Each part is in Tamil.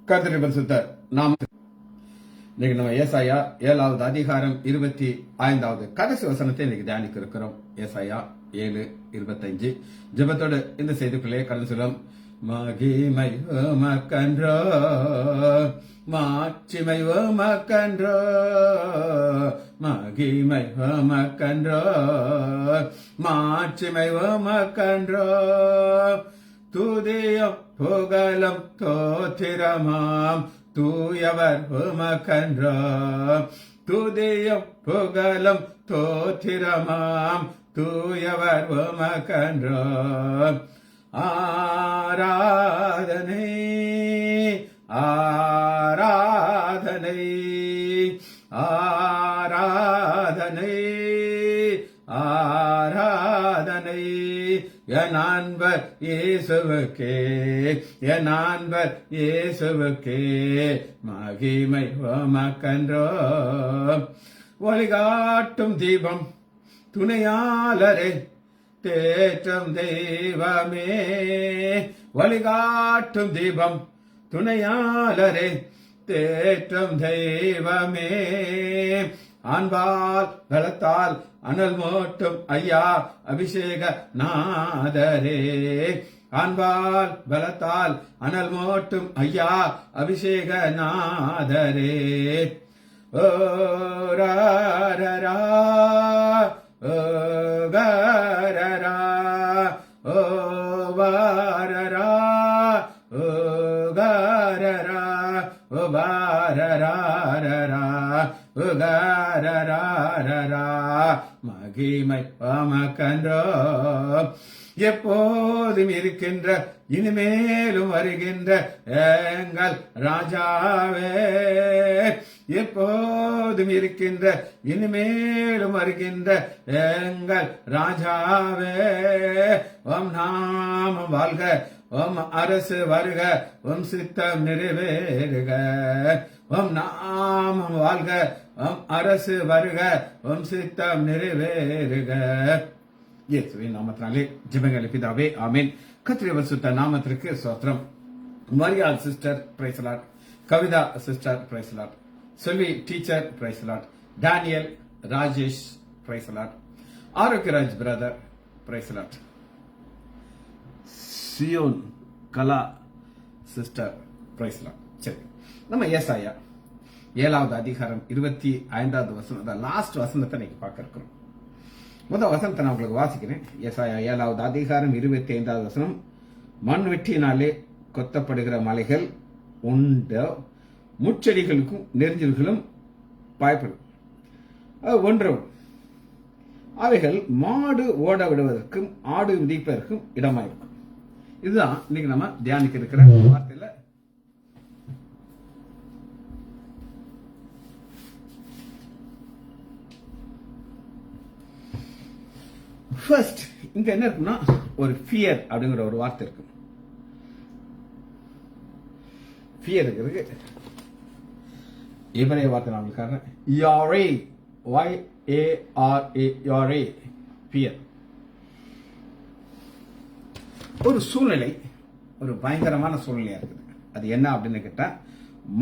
கர்த்தருடைய பரிசுத்த நாமத்தில் இன்னைக்கு நம்ம ஏசாயா 7வது அதிகாரம் 25வது கடைசி வசனத்தை இன்னைக்கு தியானிக்க இருக்கிறோம். ஏசாயா 7:25 ஜெபத்தோடு இந்த செய்திக்குள்ளே கடந்து செல்லும். மகிமை உமக்கன்றோ, மாட்சிமை உமக்கன்றோ, மகிமை உமக்கன்றோ, மாட்சிமை உமக்கன்றோ, துதியும் புகழும் தோத்திரமாம் தூயவர் உமக்கன்றோ, துதியும் புகழும் தோத்திரமாம் தூயவர் உமக்கன்றோ, ஆராதனை ஆராதனை ஆராதனை ஆராதனை என் அன்பர் இயேசுவுக்கே, என் அன்பர் இயேசுவுக்கே, மகிமை உமக்கன்றோ. வழிகாட்டும் தீபம் துணையாளரே, தேற்றும் தெய்வமே, வழிகாட்டும் தீபம் துணையாளரே, தேற்றும் தெய்வமே, அன்பால் பலத்தால் அனல் மூட்டும் ஐயா அபிஷேக நாதரே, அன்பால் பலத்தால் அனல் மூட்டும் ஐயா அபிஷேக நாதரே, ஓ ரா ஓ கரரா ஓ வாரரா ஓ கரரா ஓ பாரரா ஓ கரரா மகிமை உமக்கன்றோ. எப்போதும் இருக்கின்ற இனிமேலும் வருகின்ற எங்கள் ராஜாவே, எப்போதும் இருக்கின்ற இனிமேலும் வருகின்ற எங்கள் ராஜாவே, ஓம் நாமம் வாழ்க, ஓம் அரசு வருக, ஓம் சித்தம் நிறைவேறுக, ஓம் நாமம் வாழ்க, ஓம் அரசு வருக, ஓம் சித்தம் நிறைவேறுக. இயேசுவின் நாமத்தினாலே ஜெபங்களை பிதாவே, ஆமென். கர்த்தருடைய பரிசுத்த நாமத்திற்கு ஸ்தோத்திரம். Mariyal sister praise lord, Kavitha sister praise lord, Selvi teacher praise lord, Daniel Rajesh praise lord, Arokiyaraj brother praise lord, Zion Kala sister praise lord. சரி, நம்ம ஏசாயா 7வது அதிகாரம் 25வது வசனம், லாஸ்ட் வசனத்தை இன்னைக்கு பார்க்க இருக்கிறோம். முதல் வசனத்தை நான் உங்களுக்கு வாசிக்கிறேன். ஏசாயா 7வது அதிகாரம் 25வது வசனம். மண் வெட்டினாலே கொத்தப்படுகிற மலைகள் உண்டு, முச்செடிகளுக்கும் நெரிஞ்சல்களும் பயப்படும், ஒன்றும் அவைகள் மாடு ஓட விடுவதற்கும் ஆடு மிதிப்பதற்கும் இடமாயிருக்கும். இதுதான் இன்னைக்கு நம்ம தியானிக்க இருக்கிற வார்த்தையில ஃபர்ஸ்ட் இங்க என்ன இருக்குன்னா, ஒரு ஃபியர் அப்படிங்கிற ஒரு வார்த்தை இருக்கு. ஃபியர் இருக்கு, எபிரேய வார்த்தை நான் உங்களுக்கு யாரே, YARA, யாரே, ஃபியர். ஒரு சூழ்நிலை, ஒரு பயங்கரமான சூழ்நிலையா இருக்குது. அது என்ன அப்படின்னு கேட்டா,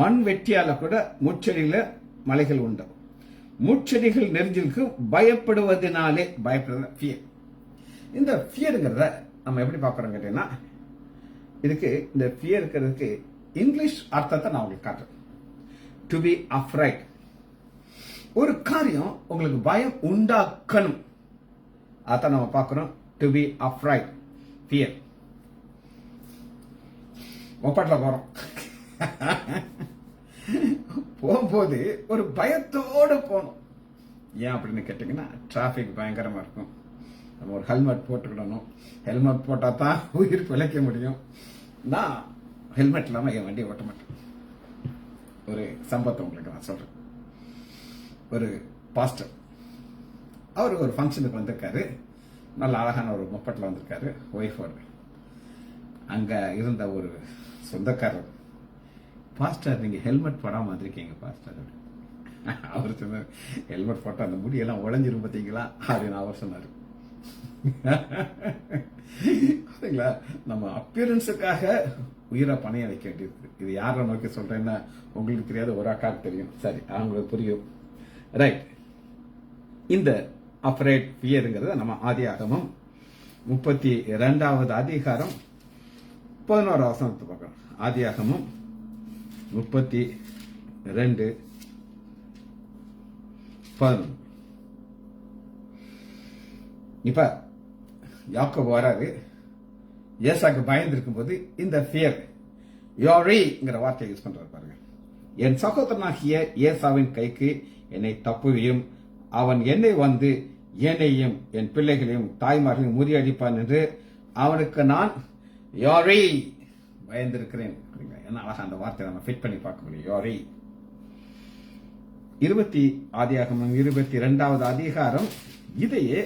மண் வெட்டியால கூட முச்செடியில மலைகள் உண்டு, முச்செடிகள் நெரிஞ்சலுக்கு பயப்படுவதனாலே, பயப்படுறது ஃபியர். இந்த ஃபியருங்கிறத நம்ம எப்படி பார்க்கறோம் கேட்டீங்கன்னா, இதுக்கு இந்த ஃபியர் இருக்கிறதுக்கு இங்கிலீஷ் அர்த்தத்தை நான் உங்களுக்கு காட்டுறேன். To be afraid. ஒரு காரியம் உங்களுக்கு பயம் உண்டாக்கணும், அதான் நம்ம பார்க்கிறோம். To be afraid, fear. ஒப்பாட்டில் போறோம், போகும்போது ஒரு பயத்தோடு போகணும். ஏன் அப்படின்னு கேட்டீங்கன்னா, டிராபிக் பயங்கரமா இருக்கும். நம்ம ஒரு ஹெல்மெட் போட்டுக்கிடணும். ஹெல்மெட் போட்டா தான் உயிர் பிழைக்க முடியும். நான் ஹெல்மெட் இல்லாம என் வண்டியை ஓட்ட மாட்டேன். ஒரு சம்பவத்தை உங்களுக்கு நான் சொல்றேன். ஒரு பாஸ்டர், அவர் ஒரு ஃபங்க்ஷனுக்கு வந்திருக்காரு. நல்ல அழகான ஒரு முப்பட்டில் வந்திருக்காரு, ஒய்ஃபோடு. அங்க இருந்த ஒரு சொந்தக்காரர், பாஸ்டர் நீங்க ஹெல்மெட் போடாம வந்திருக்கீங்க பாஸ்டர். அவர் சொன்னார், ஹெல்மெட் போட்டா அந்த முடியெல்லாம் உழைஞ்சிரும் பார்த்தீங்களா அப்படின்னு அவர் சொன்னார். நம்ம அப்பியரன்ஸுக்காக உயிரை பணைய வைக்க வேண்டியிருக்கு. இது யாரை நோக்கி சொல்றேன்னா உங்களுக்கு தெரியாத ஒரு அக்காக்கு தெரியும். சரி, அவங்களுக்கு புரியும். ரைட். இந்த அஃப்ரேட் ஃபியருங்கிறத நம்ம ஆதியாகமம் 32வது அதிகாரம் 11வது வசனத்தை பார்க்கலாம். ஆதியாகமம் 32:11. இப்ப யாக்கோபு வராரு. ஏசாக்கு பயந்திருக்கும் போது இந்த ஃபியர் யோரிங்கிற வார்த்தையை யூஸ் பண்றாரு பாருங்க. என் சகோதரனாகிய ஏசாவின் கைக்கு என்னை தப்புவியும், அவன் என்னை வந்து என்னையும் என் பிள்ளைகளையும் தாய்மார்களையும் முறியடிப்பான் என்று அவனுக்கு நான் யோரி பயந்திருக்கிறேன். என்ன அழகா அந்த வார்த்தையை நம்ம ஃபிட் பண்ணி பார்க்க முடியும். யோரி. ஆதியாகமம் 22வது அதிகாரம் இதையே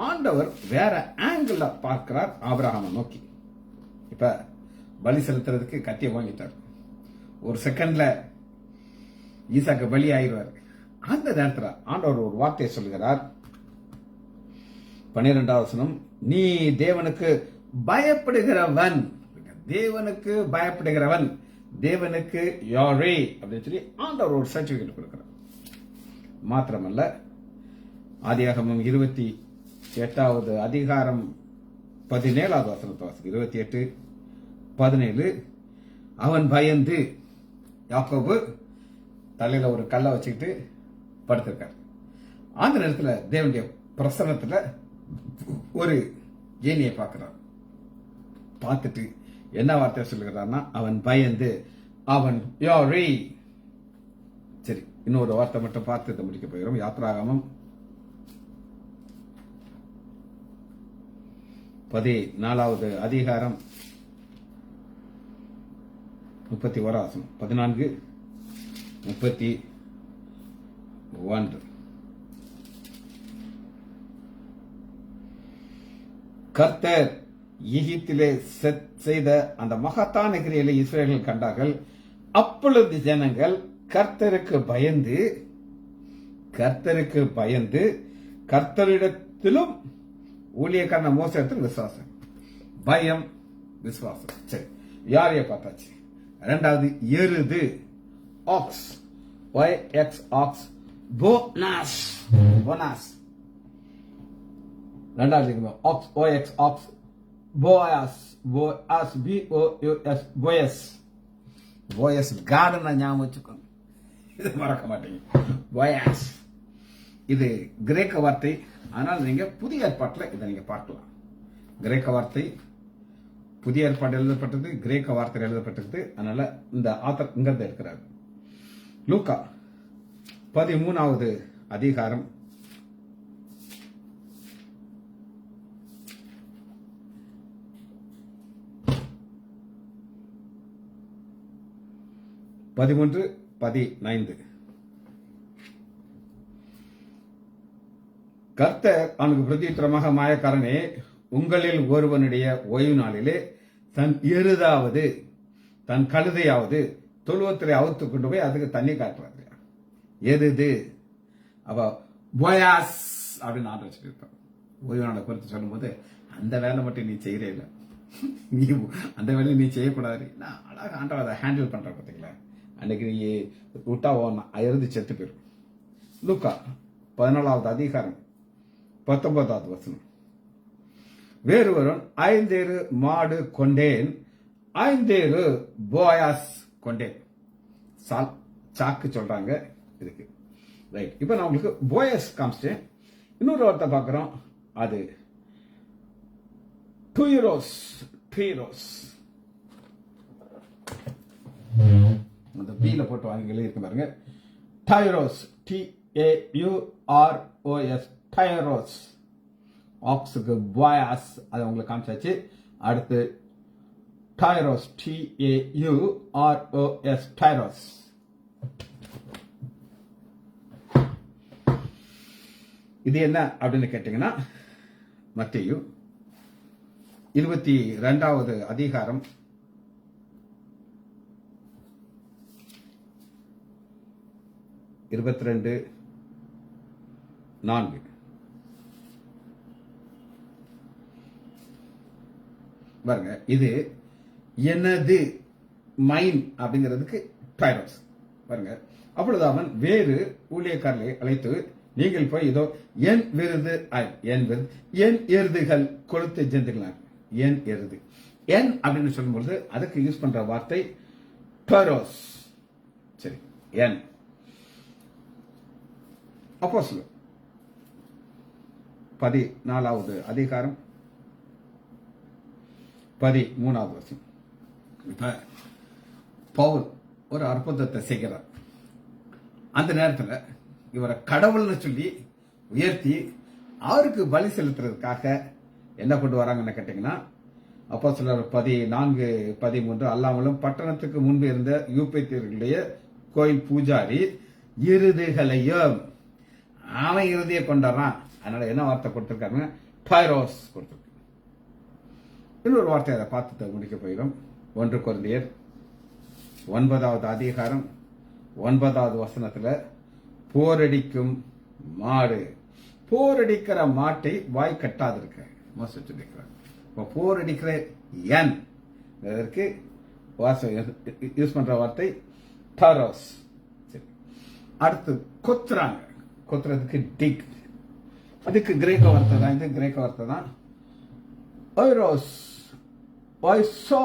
ஆண்டவர் வேற ஆங்கிள் பார்க்கிறார் ஆபிரகாமை நோக்கி. இப்ப பலி செலுத்துறதுக்கு கத்தியை வாங்கிட்டார். ஒரு செகண்ட்ல ஈசாக்கு பலி ஆயிடுவார். அந்த நேரத்தில் ஆண்டவர் ஒரு வார்த்தையை சொல்லுகிறார். 12வது வசனம், நீ தேவனுக்கு பயப்படுகிறவன், தேவனுக்கு பயப்படுகிறவன், தேவனுக்கு யோரே அப்படின்னு சொல்லி ஆண்டவர் ஒரு சர்டிபிகேட் கொடுக்கிறார். மாத்திரமல்ல, ஆதியாகமம் 28வது அதிகாரம் 17வது வசனத்தை வாசிக்கும். 28:17, அவன் பயந்து, யாக்கோபு தலையில ஒரு கல்லை வச்சுக்கிட்டு படுத்திருக்கார். அந்த நேரத்தில் தேவனுடைய பிரசன்னத்துல ஒரு ஏனியை பார்க்கிறார். பார்த்துட்டு என்ன வார்த்தை சொல்லுகிறார்னா, அவன் பயந்து, அவன் யோரி. சரி, இன்னொரு வார்த்தை மட்டும் பார்த்து முடிக்க போகிறோம். யாத்ராகமம் 14வது அதிகாரம் 31 வசனம். 14:31. கர்த்தர் எகிப்திலே செய்த அந்த மகத்தான கிரியைகளை இஸ்ரவேலர்கள் கண்டார்கள். அப்பொழுது ஜனங்கள் கர்த்தருக்கு பயந்து கர்த்தரிடத்திலும் ஊழியக்காரன மோசத்திலும் விசுவாசம். பயம், விசுவாசம். சரி, யாரைய பார்த்தாச்சு. இரண்டாவது எருது, ஆக்ஸ், OX ஆக்ஸ், போனாஸ். இரண்டாவது ஆக்ஸ், OX ஆக்ஸ், போயாஸ், போயஸ் கார்டன் ஞாபகம் வச்சுக்கோங்க, இது மறக்க மாட்டீங்க. போயாஸ் இது கிரேக்க வார்த்தை. ஆனால் நீங்க புதிய ஏற்பாட்டில் இதை நீங்க பார்க்கலாம். கிரேக்க வார்த்தை புதிய ஏற்பாடு எழுதப்பட்டது, கிரேக்க வார்த்தை எழுதப்பட்டது. அதனால இந்த ஆத்தர் இங்கிருந்து இருக்கிறார். லூக்கா 13வது அதிகாரம் 13:15. கர்த்தர் அவனுக்கு பிரதியுத்தரமாக, மாயக்காரனே, உங்களில் ஒருவனுடைய ஓய்வு நாளிலே தன் எருதாவது தன் கழுதையாவது தொழுவத்திலே அவுத்து கொண்டு போய் அதுக்கு தண்ணி காட்டுறாரு. எருது அவ போயாஸ் அப்படின்னு ஆர்டர் வச்சுருப்பான். ஓய்வு நாளை குறித்து சொல்லும் போது, அந்த வேலை மட்டும் நீ செய்யறே இல்லை, நீ அந்த வேலையை நீ செய்யக்கூடாது. நான் அழகாக ஆண்டவர் அதை ஹேண்டில் பண்ற பார்த்தீங்களா. அன்னைக்கு நீ விட்டா எருது செத்து போயிடும். லூக்கா 14வது அதிகாரம் 19வது வசனம். வேறுவரும் 5 மாடு கொண்டேன், 5 போயாஸ் கொண்டேன். சாக்கு சொல்றாங்க இதுக்கு. ரைட். இப்ப நான் உங்களுக்கு போயாஸ் காமிச்சிட்டேன். இன்னொரு வார்த்தை பார்க்கிறோம். அது டுயிரோஸ். அந்த பீல போட்டு வாங்கி எழுதியிருக்க பாருங்க. டைரோஸ், TAUROS, டைரோஸ். ஆக்ஸுக்கு போயாஸ், அது உங்களுக்கு காமிச்சாச்சு. அடுத்து டைரோஸ், TAUROS, டைரோஸ். இது என்ன அப்படின்னு கேட்டீங்கன்னா, மத்தேயு 22வது அதிகாரம் 22:4. பாருங்க, இது எனது, மைன் அப்படிங்கிறதுக்கு பைரோஸ் பாருங்க. அப்பொழுது அவன் வேறு ஊழியக்காரர்களை அழைத்து, நீங்கள் போய் இதோ என் விருது, என் எருதுகள் கொளுத்த ஜந்துகளான், என் எருது, என் அப்படின்னு சொல்லும்போது அதுக்கு யூஸ் பண்ற வார்த்தை பைரோஸ். சரி, என். அப்போஸ்தலர் 14வது அதிகாரம் 13வது வசனம். இப்ப பவுல் ஒரு அற்புதத்தை செய்கிறார். அந்த நேரத்தில் இவரை கடவுள்னு சொல்லி உயர்த்தி அவருக்கு பலி செலுத்துறதுக்காக என்ன கொண்டு வராங்கன்னு கேட்டீங்கன்னா, அப்போஸ்தலர் 14:13 அல்லாமலும் பட்டணத்துக்கு முன்பு இருந்த யூப்பேத்தியர்களுடைய கோயில் பூஜாரி இருதுகளையும், அவன் இறுதியை கொண்டாடுறான். அதனால என்ன வார்த்தை கொடுத்திருக்காங்க? பைரோஸ் கொடுத்திருக்கு. இன்னொரு வார்த்தை அதை பார்த்து முடிக்க போயிடும். 1 கொரிந்தியர் 9வது அதிகாரம் 9வது வசனத்துல, போரடிக்கும் மாடு, போரடிக்கிற மாட்டை வாய் கட்டாதிருக்க சொல்லியிருக்கிறார். இப்போ போரடிக்கிற என் இதற்கு யூஸ் பண்ற வார்த்தை பைரோஸ். அடுத்து கொத்துறாங்க, கொத்துறதுக்கு டிக், அதுக்கு கிரேக்க வார்த்தை தான், இது கிரேக்க வார்த்தை தான் ஒய்ரோஸ், ஒய்சோ,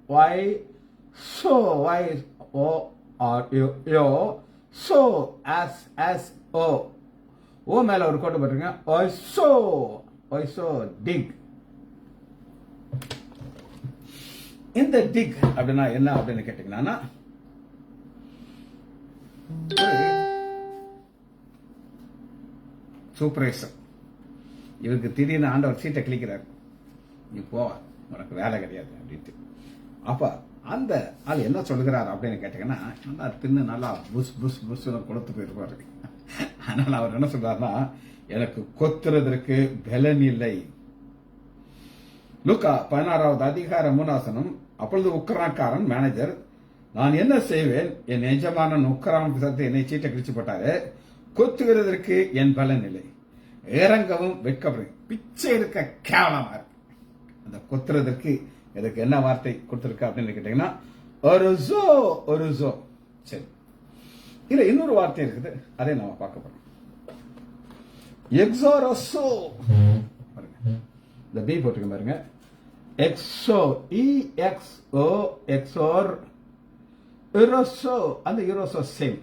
ஒய்சோ, ஒய்ஓ ஆர் யோ, சோ எஸ் எஸ் ஓ, ஓ மேல ஒரு கோட்டு போட்டுருங்க, ஒய்சோ, ஒய்சோ டிக். இந்த டிக் அப்படின்னா என்ன அப்படின்னு கேட்டீங்கன்னா, சூப்பர்வைசர் இவருக்கு திடீர்னு ஆண்டவர் சீட்டை கிளிக்கிறார், நீ போ, உனக்கு வேலை கிடையாது அப்படின்ட்டு. அப்ப அந்த ஆள் என்ன சொல்லுகிறார் அப்படின்னு கேட்டீங்கன்னா, நல்லா தின்னு நல்லா புஷ் புஷ் புஷ் கொடுத்து போயிருப்பாரு. அதனால அவர் என்ன சொல்றாருன்னா, எனக்கு கொத்துறதற்கு பலன் இல்லை. லூக்கா 16வது அதிகாரம் 3 வசனம். அப்பொழுது உக்கராக்காரன் மேனேஜர், நான் என்ன செய்வேன், என் எஜமானன் உக்கராம் பிசத்து என்னை சீட்டை கிழிச்சு போட்டாரு, கொத்துகிறதற்கு என் பலன் இல்லை, இறங்கவும் வெட்கப்படு, பிச்சை இருக்க கேவலமா இருக்கு. அந்த கொத்துறதற்கு இதுக்கு என்ன வார்த்தை கொடுத்திருக்க அப்படின்னு கேட்டீங்கன்னா, ஒருசோ, ஒருசோ. சரி, இதுல இன்னொரு வார்த்தை இருக்குது, அதை நாம பார்க்க போறோம். எக்ஸோரோசோ பாருங்க, இந்த பி போட்டுக்க பாருங்க, எக்ஸோ, இஎக்ஸ்ஓ, எக்ஸோர், இரோசோ, அந்த இரோசோ சேம்,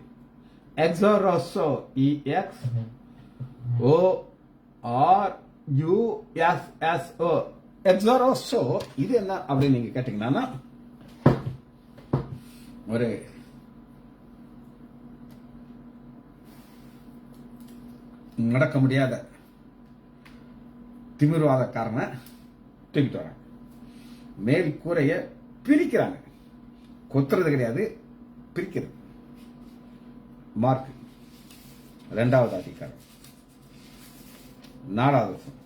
எக்ஸோரோசோ, E X O R U S S O, எக்ஸோரோசோ. இது என்ன அப்படின்னு நீங்க கேட்டீங்கன்னா, ஒரு நடக்க முடியாத திமிர்வாதக்காரனை தூக்கிட்டு வராங்க, மேல் கூரைய பிரிக்கிறாங்க, கொத்துறது கிடையாது, பிரிக்கிறது. மார்க் 2வது அதிகாரம் 4வது வசனம்.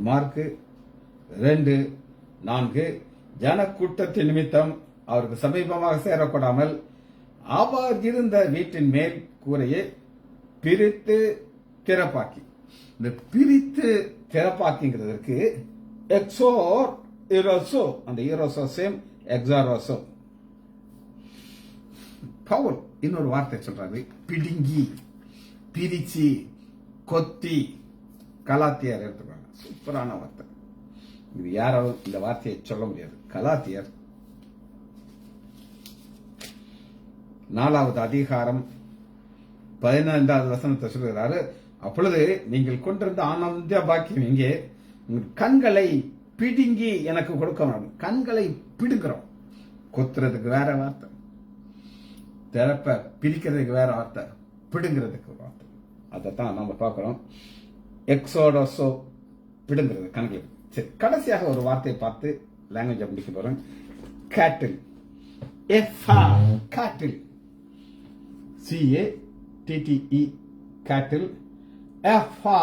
மார்க் 2:4 ஜனக்கூட்டத்தின் நிமித்தம் அவருக்கு சமீபமாக சேரக்கூடாமல் அவர் இருந்த வீட்டின் மேல் கூரையை பிரித்து திறப்பாக்கி. இந்த பிரித்து திறப்பாக்கிங்கிறதுக்கு எக்ஸோர் இரோசோ, அந்த இரோசோ சேம், எக்ஸாரோசோ. பவுல் இன்னொரு வார்த்தை சொல்றாரு, பிடுங்கி, பிரிச்சு, கொத்தி. கலாத்தியர் எடுத்துக்காங்க, சூப்பரான வார்த்தை. இது யாராலும் இந்த வார்த்தையை சொல்ல முடியாது. கலாத்தியர் 4வது அதிகாரம் 15வது வசனத்தை சொல்கிறாரு, அப்பொழுது நீங்கள் கொண்டிருந்த ஆனந்த பாக்கியம் இங்கே, கண்களை பிடுங்கி எனக்கு கொடுக்கணும். கண்களை பிடுங்கிறோம், கொத்துறதுக்கு வேற வார்த்தை, திறப்ப பிரிக்கிறதுக்கு வேற வார்த்தை, பிடுங்கிறதுக்கு ஒரு வார்த்தை. அதைத்தான் நம்ம பார்க்கிறோம். எக்ஸோடோசோ, பிடுங்கிறது, கண்களை. சரி, கடைசியாக ஒரு வார்த்தையை பார்த்து லாங்குவேஜ் முடிக்க போறோம். கேட்டில், எஃபா, கேட்டில், CATTE, கேட்டில். எஃபா,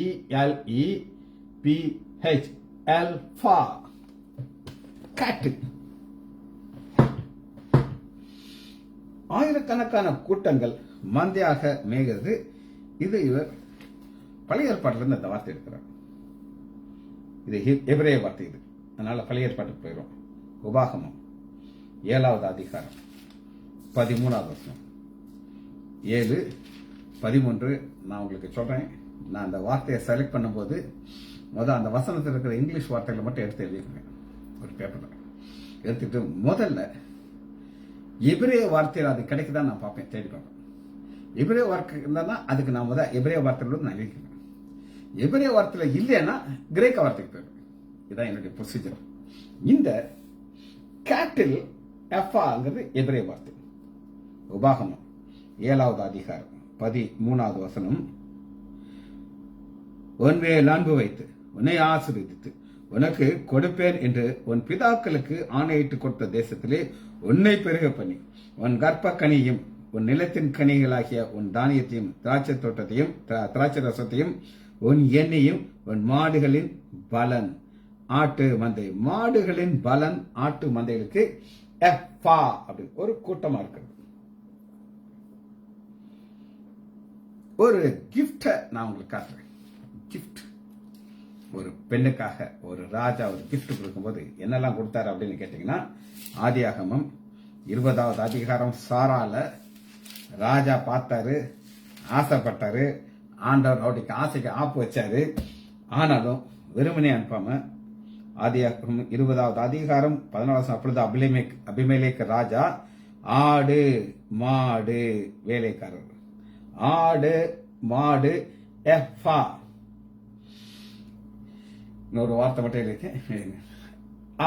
ELEPH, எல்ஃபா, கேட்டில். ஆயிரக்கணக்கான கூட்டங்கள் மந்தையாக மேகிறது. இது இவர் பழைய ஏற்பாட்டிலிருந்து அந்த வார்த்தை எடுக்கிறார். இது எபிரேய வார்த்தை இது. அதனால பழைய ஏற்பாட்டுக்கு போயிடும். உபாகமம் 7வது அதிகாரம் 13வது வசனம். 7:13 நான் உங்களுக்கு சொல்றேன். நான் அந்த வார்த்தையை செலக்ட் பண்ணும்போது அந்த வசனத்தில் இருக்கிற இங்கிலீஷ் வார்த்தைகளை மட்டும் எடுத்து எழுதிருக்கேன் ஒரு பேப்பர்ல. எடுத்துட்டு முதல்ல எபிரேய வார்த்தையில் அது கிடைக்குதான் நான் பார்ப்பேன், தேடி பார்ப்பேன். எபிரேய வார்த்தை இருந்தா அதுக்கு நான் எபிரேய வார்த்தைகளோடு நான் எழுதிக்கிறேன். எபிரேய வார்த்தையில இல்லைன்னா கிரேக்க வார்த்தைக்கு போயிடும். இதுதான் என்னுடைய ப்ரொசீஜர். இந்த கேட்டில் எஃபாங்கிறது எபிரேய வார்த்தை. உபாகமம் 7வது அதிகாரம் 13வது வசனம். உன் மேல் அன்பு வைத்து உன்னை ஆசீர்வதித்து உனக்கு கொடுப்பேன் என்று உன் பிதாக்களுக்கு ஆணையிட்டு கொடுத்த தேசத்திலே உன்னை பெருக பண்ணி உன் கர்ப்ப கனியும் உன் நிலத்தின் கனிகளாகிய உன் தானியத்தையும் திராட்சை தோட்டத்தையும் திராட்சை ரசத்தையும் உன் எண்ணெயும் உன் மாடுகளின் பலன் ஆட்டு மந்தை மாடுகளின் பலன் ஆட்டு மந்தைகளுக்கு எஃபா அப்படி ஒரு கூட்டமா இருக்கிறது. ஒரு கிஃப்ட நான் உங்களுக்கு காட்டுறேன். கிஃப்ட் ஒரு பெண்ணுக்காக ஒரு ராஜா ஒரு கிஃப்ட் கொடுக்கும்போது என்னெல்லாம் கொடுத்தாரு அப்படின்னு கேட்டீங்கன்னா, ஆதியாகமம் 20வது அதிகாரம் சாரால ராஜா பார்த்தாரு, ஆசைப்பட்டாரு. ஆண்டவர் அவருடைய ஆசைக்கு ஆப்பு வச்சாரு. ஆனாலும் வெறுமனே அனுப்பாம ஆதியாகமம் 20வது அதிகாரம் 14 அப்பொழுது அபிமெலேக்கு ராஜா ஆடு மாடு வேலைக்காரர் ஆடு மாடு எஃபா இன்னொரு வார்த்தை மட்டும் இருக்கு.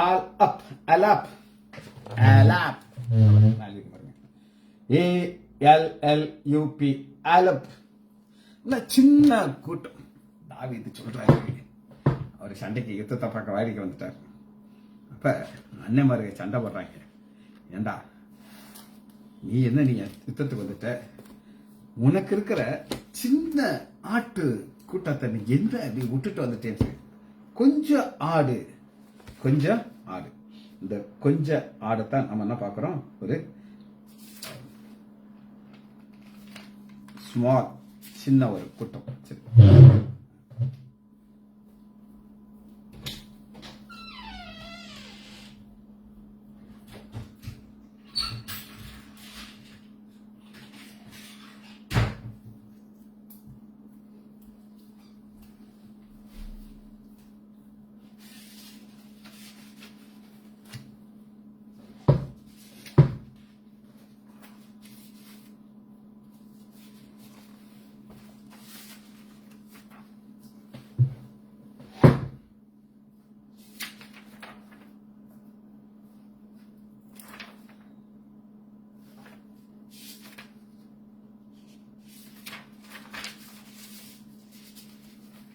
All up alap alap ALLUP அலப். சின்ன கூட்டம். தாவீது சொல்றாரு, அவர் சண்டைக்கு யுத்தத்தை பார்க்க வாடிக்கை வந்துட்டார். அப்ப அண்ணன்மாரு சண்டை போடுறாங்க. ஏண்டா நீ யுத்தத்துக்கு வந்துட்ட, உனக்கு இருக்கிற சின்ன ஆட்டு கூட்டத்தை நீ நீ விட்டுட்டு வந்துட்டேன்னு கொஞ்சம் ஆடு இந்த கொஞ்சம் ஆடைத்தான் நம்ம என்ன பார்க்கிறோம், ஒரு ஸ்மால் சின்ன ஒரு கூட்டம். சரி,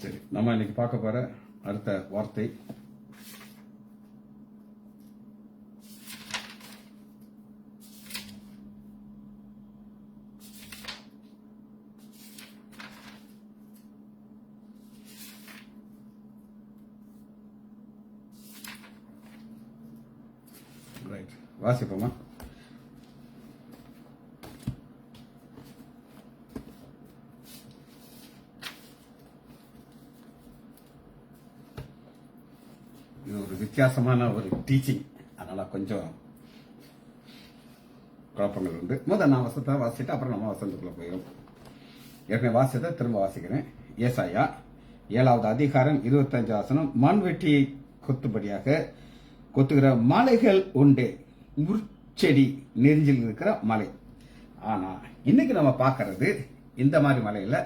சரி, நம்ம இன்னைக்கு பார்க்க போற அடுத்த வார்த்தை ரைட், வாசிப்போமா? இது ஒரு வித்தியாசமான ஒரு டீச்சிங், அதனால கொஞ்சம் குழப்பங்கள் உண்டு. நான் வசனத்தை வாசிட்டு அப்புறம் நம்ம வசனத்துக்குள்ள போயிடும். ஏற்கனவே வாசித்த திரும்ப வாசிக்கிறேன். ஏசாயா 7வது அதிகாரம் 25 வசனம். மண் வெட்டியை கொத்துகிற மலைகள் உண்டு, முற்செடி நெறிஞ்சில் இருக்கிற மலை. ஆனா இன்னைக்கு நம்ம பார்க்கறது இந்த மாதிரி மலையில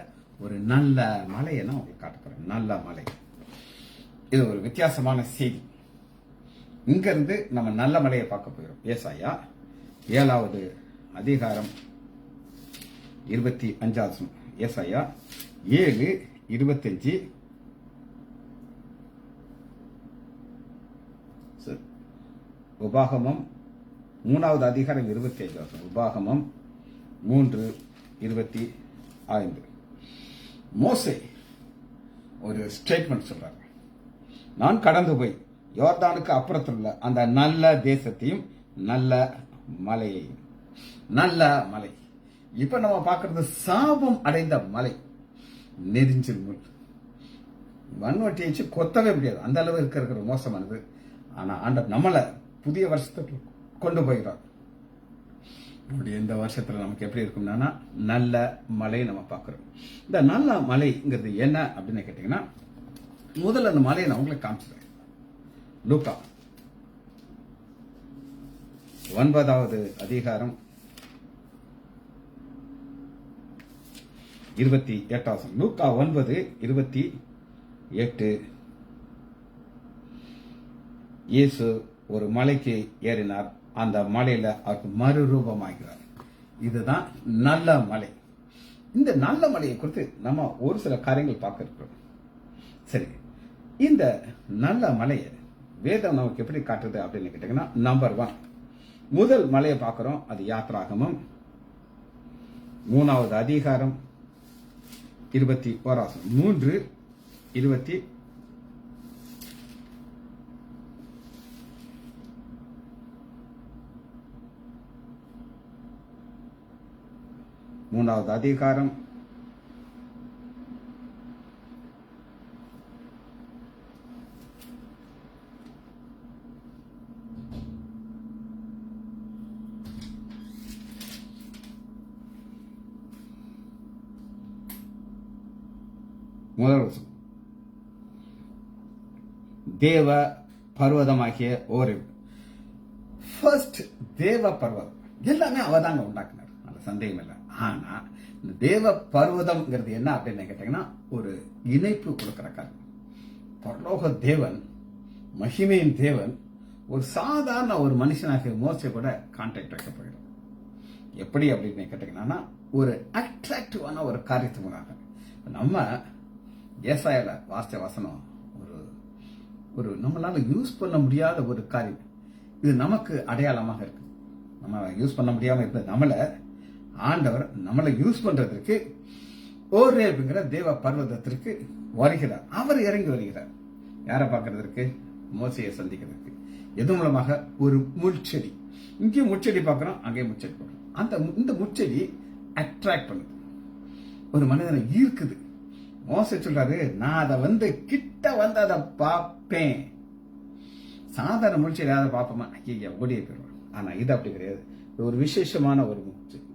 ஒரு நல்ல மலையை நான் உங்களுக்கு காட்ட போறேன். நல்ல மலை. இது ஒரு வித்தியாசமான செய்தி. இங்க இருந்து நம்ம நல்ல மலையை பார்க்க போகிறோம். ஏசாயா 7வது அதிகாரம் 25 ஏசாயா 7:25. உபாகமம் 3வது அதிகாரம் 25 உபாகமம் 3:25. மோசே ஒரு ஸ்டேட்மெண்ட் சொல்றாரு. நான் கடந்து போய் யோர்தானுக்கு அப்புறத்தில் உள்ள அந்த நல்ல தேசத்தையும் நல்ல மலையையும். நல்ல மலை. இப்ப நம்ம பார்க்கறது சாபம் அடைந்த மலை, நெரிஞ்சில் முள். மண்வெட்டியை வச்சு கொத்தவே முடியாது, அந்த அளவு இருக்கிற மோசமானது. ஆனா ஆண்டவர் நம்மளை புதிய வருஷத்துக்கு கொண்டு போகிறார். அப்படி இந்த வருஷத்துல நமக்கு எப்படி இருக்கும்னா நல்ல மழை நம்ம பார்க்கிறோம். இந்த நல்ல மழைங்கிறது என்ன அப்படின்னு கேட்டீங்கன்னா, முதல்ல அந்த மலையை நான் உங்களுக்கு காமிச்சிடுறேன். லூக்கா 9வது அதிகாரம் 28. லூக்கா 9:28. இயேசு ஒரு மலைக்கு ஏறினார். அந்த மலையில அவருக்கு மறுரூபமாகிறார். இதுதான் நல்ல மலை. இந்த நல்ல மலையை குறித்து நம்ம ஒரு சில காரியங்கள் பார்க்க இருக்கிறோம். சரி, இந்த நல்ல மலையை வேதம் நமக்கு எப்படி காட்டுது அப்படின்னு கேட்டீங்கன்னா, நம்பர் 1 முதல் மலையை பார்க்கிறோம். அது யாத்ராகமம் 3வது அதிகாரம் 21. 3:20. மூணாவது அதிகாரம் 1வது வசனம். தேவ பர்வதமாகிய ஓரேப். ஃபர்ஸ்ட் தேவ பர்வதம் எல்லாமே அவதாங்க உண்டாக்குனார், அந்த சந்தேகம் இல்லை. ஆனா இந்த தேவ பர்வதம்ங்கிறது என்ன அப்படின்னு கேட்டீங்கன்னா, ஒரு இணைப்பு கொடுக்கிற காரணம். பரலோக தேவன், மகிமையின் தேவன் ஒரு சாதாரண ஒரு மனுஷனாக மோசே கூட கான்டாக்ட் வைக்க போயிடும். எப்படி அப்படின்னு கேட்டீங்கன்னா, ஒரு அட்ராக்டிவான ஒரு காரியத்து மூலமாக. நம்ம ஏசாயால வாசித்த வசனம் ஒரு நம்மளால யூஸ் பண்ண முடியாத ஒரு காரியம். இது நமக்கு அடையாளமாக இருக்கு. நம்ம யூஸ் பண்ண முடியாம இருந்த ஆண்டவர் நம்மளை யூஸ் பண்றதுக்கு ஓரேப்ங்கிற தேவ பர்வதத்திற்கு வருகிறார். அவர் இறங்கி வருகிறார். யாரை பார்க்கறதுக்கு? மோசையை சந்திக்கிறதுக்கு. எது மூலமாக? ஒரு முட்செடி. இங்கேயும் முட்செடி பார்க்கிறோம், அங்கேயும் முட்செடி பார்க்கிறோம். இந்த முட்செடி அட்ராக்ட் பண்ணுது, ஒரு மனிதனை ஈர்க்குது. மோசை சொல்றாரு, நான் அதை கிட்ட அதை பார்ப்பேன். சாதாரண முட்செடி அதை பார்ப்போமா? ஐயா ஓடியே போயிடுவான். ஆனா இது அப்படி கிடையாது. ஒரு விசேஷமான ஒரு முட்செடி.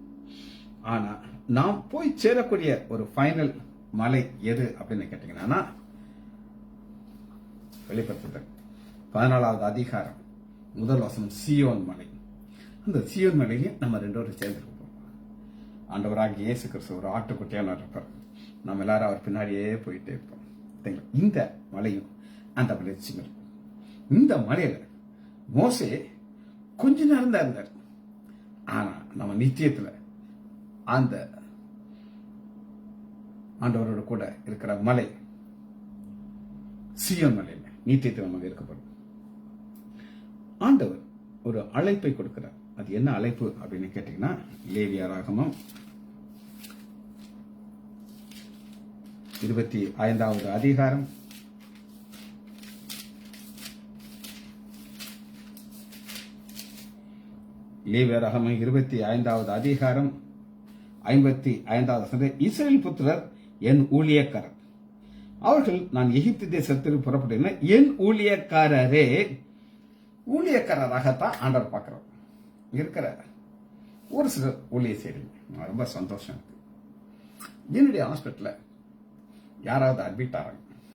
ஆனா நாம் போய் சேரக்கூடிய ஒரு ஃபைனல் மலை எது அப்படின்னு கேட்டீங்கன்னா, வெளிப்படுத்துதல் 14வது அதிகாரம் 1 வசனம், சீயோன் மலை. அந்த சீயோன் மலையிலையும் நம்ம 2 பேரும் சேர்ந்துருப்போம். ஆண்டவராகிய இயேசு கிறிஸ்து ஒரு ஆட்டுக்குட்டியான இருப்பார். நம்ம எல்லாரும் அவர் பின்னாடியே போயிட்டே இருப்போம். இந்த மலையும் அந்த மலை சின்ன. இந்த மலையில மோசே கொஞ்ச நேரம் தான் இருந்தார். ஆனா நம்ம நித்தியத்துல அந்த ஆண்டவரோட கூட இருக்கிற மலை சீயோன் மலையில நித்தியத்தில் நமக்கு இருக்கப்படும். ஆண்டவர் ஒரு அழைப்பை கொடுக்கிறார். அது என்ன அழைப்பு அப்படின்னு கேட்டீங்கன்னா, லேவியராகமம் 25வது அதிகாரம் 25வது அதிகாரம் 55வது வசனம். இஸ்ரவேல் புத்திரர் என் ஊழியக்காரர், அவர்கள் நான் எகிப்து தேசத்தில் புறப்பட்டேன். என் ஊழியக்காரரே. ஊழியக்காரராகத்தான் ஆண்டவர் பார்க்கிறோம். இருக்கிற ஒரு சிலர் ஊழிய செய்றீங்க, ரொம்ப சந்தோஷம் இருக்கு. என்னுடைய ஹாஸ்பிட்டல்ல யாராவது அட்மிட் ஆகிறாங்க,